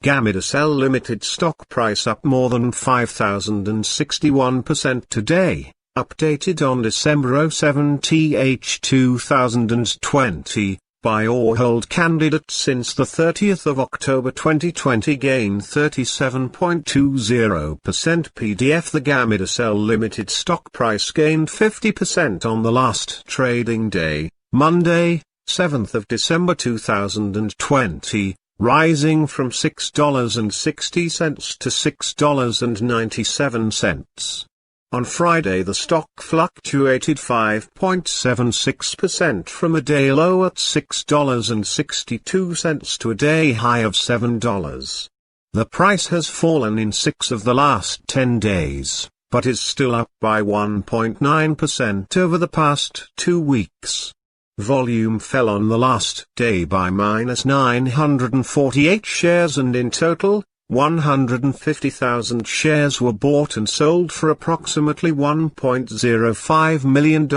Gamida Cell Ltd stock price up more than 5,061% today, updated on December 7, 2020. Buy or hold candidate since the 30th of October 2020 gain 37.20%. PDF The Gamida Cell Ltd stock price gained 50% on the last trading day, Monday, 7th of December 2020, rising from $6.60 to $6.97. On Friday the stock fluctuated 5.76% from a day low at $6.62 to a day high of $7. The price has fallen in 6 of the last 10 days, but is still up by 1.9% over the past 2 weeks. Volume fell on the last day by -948 shares, and in total, 150,000 shares were bought and sold for approximately $1.05 million.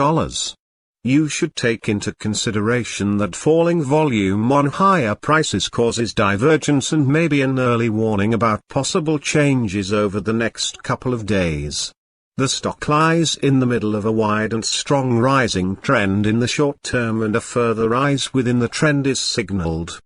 You should take into consideration that falling volume on higher prices causes divergence and may be an early warning about possible changes over the next couple of days. The stock lies in the middle of a wide and strong rising trend in the short term, and a further rise within the trend is signaled.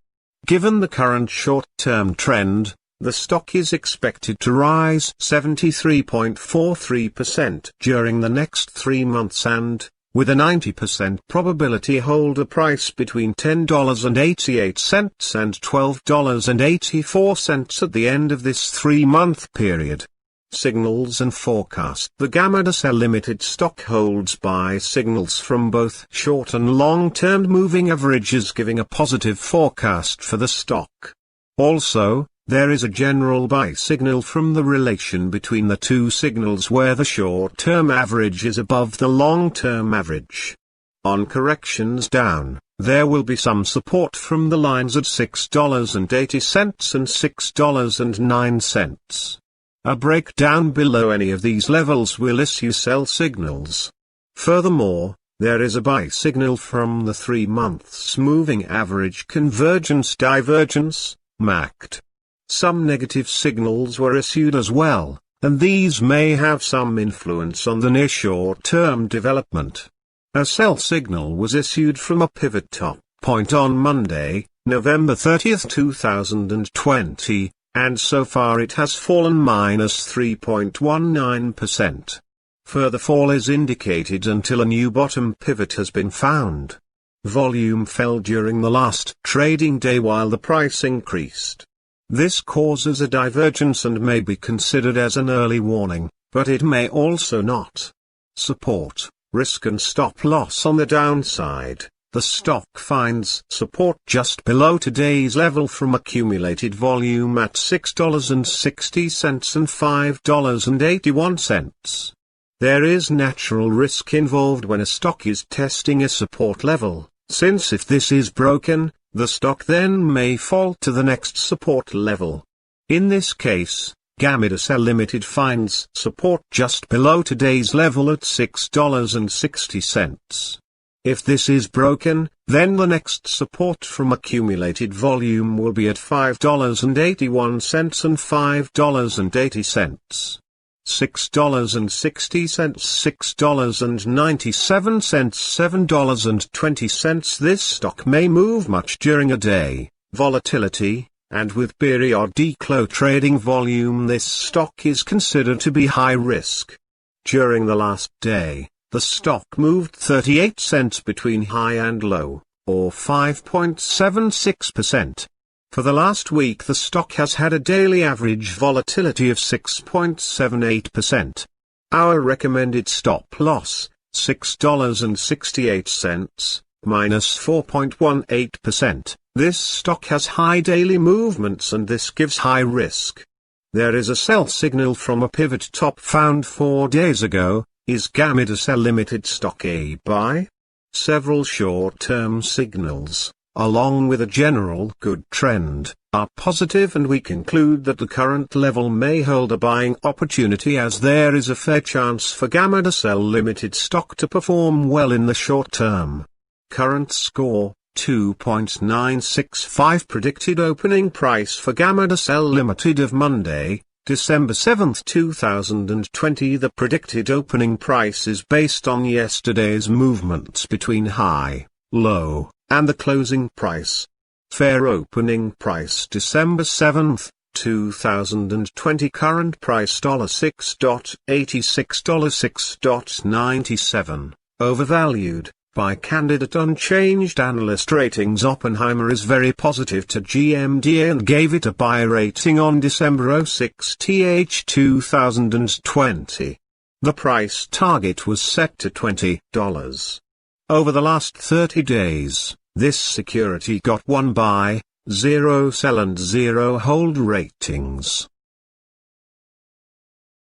Given the current short-term trend, the stock is expected to rise 73.43% during the next 3 months and, with a 90% probability, hold a price between $10.88 and $12.84 at the end of this 3-month period. Signals and forecast. The Gamida Cell Ltd stock holds buy signals from both short and long-term moving averages, giving a positive forecast for the stock. Also, there is a general buy signal from the relation between the two signals where the short-term average is above the long-term average. On corrections down, there will be some support from the lines at $6.80 and $6.09. A breakdown below any of these levels will issue sell signals. Furthermore, there is a buy signal from the 3 months moving average convergence divergence, MACD. Some negative signals were issued as well, and these may have some influence on the near short-term development. A sell signal was issued from a pivot top point on Monday, November 30, 2020, and so far it has fallen -3.19%. Further fall is indicated until a new bottom pivot has been found. Volume fell during the last trading day while the price increased. This causes a divergence and may be considered as an early warning, but it may also not. Support, risk and stop loss. On the downside, the stock finds support just below today's level from accumulated volume at $6.60 and $5.81. There is natural risk involved when a stock is testing a support level, since if this is broken, the stock then may fall to the next support level. In this case, Gamida Cell Ltd finds support just below today's level at $6.60. If this is broken, then the next support from accumulated volume will be at $5.81 and $5.80. $6.60, $6.97, $7.20. This stock may move much during a day. Volatility, and with periodic low trading volume, this stock is considered to be high risk. During the last day, the stock moved 38 cents between high and low, or 5.76%. For the last week the stock has had a daily average volatility of 6.78%. Our recommended stop loss, $6.68, minus 4.18%. This stock has high daily movements and this gives high risk. There is a sell signal from a pivot top found 4 days ago. Is Gamida Cell Ltd stock a buy? Several short-term signals, along with a general good trend, are positive, and we conclude that the current level may hold a buying opportunity, as there is a fair chance for Gamida Cell Ltd stock to perform well in the short term. Current score, 2.965 predicted opening price for Gamida Cell Ltd of Monday, December 7, 2020. The predicted opening price is based on yesterday's movements between high, low, and the closing price. Fair opening price December 7, 2020. Current price $6.86, $6.97, overvalued. By candidate unchanged analyst ratings. Oppenheimer is very positive to GMDA and gave it a buy rating on December 6, 2020. The price target was set to $20. Over the last 30 days, this security got 1 buy, 0 sell and 0 hold ratings.